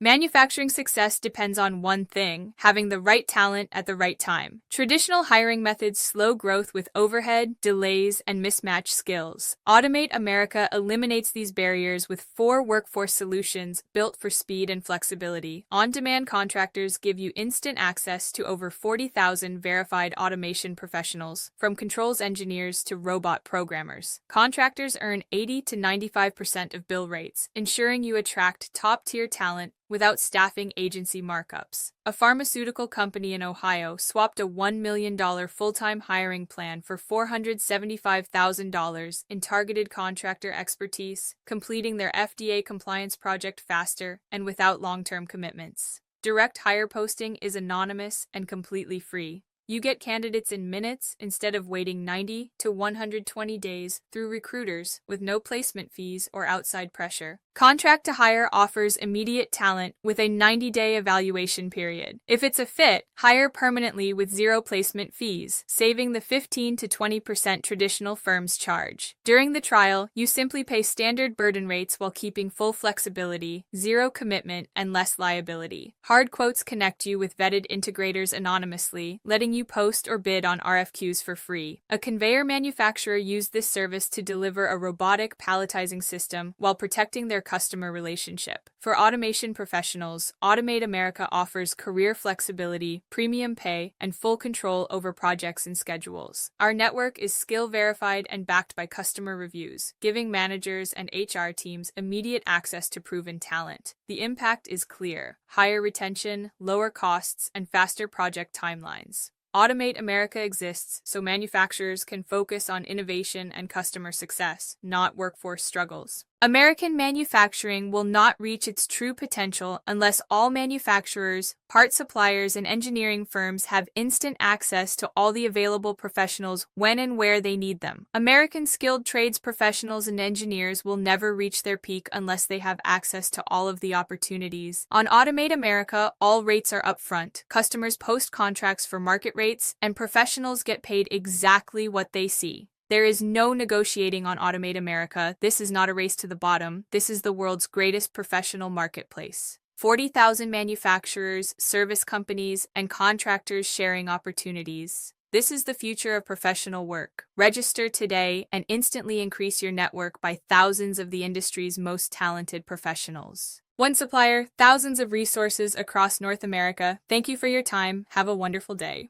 Manufacturing success depends on one thing: having the right talent at the right time. Traditional hiring methods slow growth with overhead, delays, and mismatched skills. Automate America eliminates these barriers with 4 workforce solutions built for speed and flexibility. On-demand contractors give you instant access to over 40,000 verified automation professionals, from controls engineers to robot programmers. Contractors earn 80 to 95% of bill rates, ensuring you attract top-tier talent without staffing agency markups. A pharmaceutical company in Ohio swapped a $1 million full-time hiring plan for $475,000 in targeted contractor expertise, completing their FDA compliance project faster and without long-term commitments. Direct hire posting is anonymous and completely free. You get candidates in minutes instead of waiting 90 to 120 days through recruiters with no placement fees or outside pressure. Contract to hire offers immediate talent with a 90-day evaluation period. If it's a fit, hire permanently with zero placement fees, saving the 15 to 20% traditional firms charge. During the trial, you simply pay standard burden rates while keeping full flexibility, zero commitment, and less liability. Hard quotes connect you with vetted integrators anonymously, letting you post or bid on RFQs for free. A conveyor manufacturer used this service to deliver a robotic palletizing system while protecting their customer relationship. For automation professionals, Automate America offers career flexibility, premium pay, and full control over projects and schedules. Our network is skill verified and backed by customer reviews, giving managers and HR teams immediate access to proven talent. The impact is clear: higher retention, lower costs, and faster project timelines. Automate America exists so manufacturers can focus on innovation and customer success, not workforce struggles. American manufacturing will not reach its true potential unless all manufacturers, part suppliers, and engineering firms have instant access to all the available professionals when and where they need them. American skilled trades professionals and engineers will never reach their peak unless they have access to all of the opportunities. On Automate America, all rates are upfront. Customers post contracts for market rates, and professionals get paid exactly what they see. There is no negotiating on Automate America. This is not a race to the bottom. This is the world's greatest professional marketplace. 40,000 manufacturers, service companies, and contractors sharing opportunities. This is the future of professional work. Register today and instantly increase your network by thousands of the industry's most talented professionals. One supplier, thousands of resources across North America. Thank you for your time. Have a wonderful day.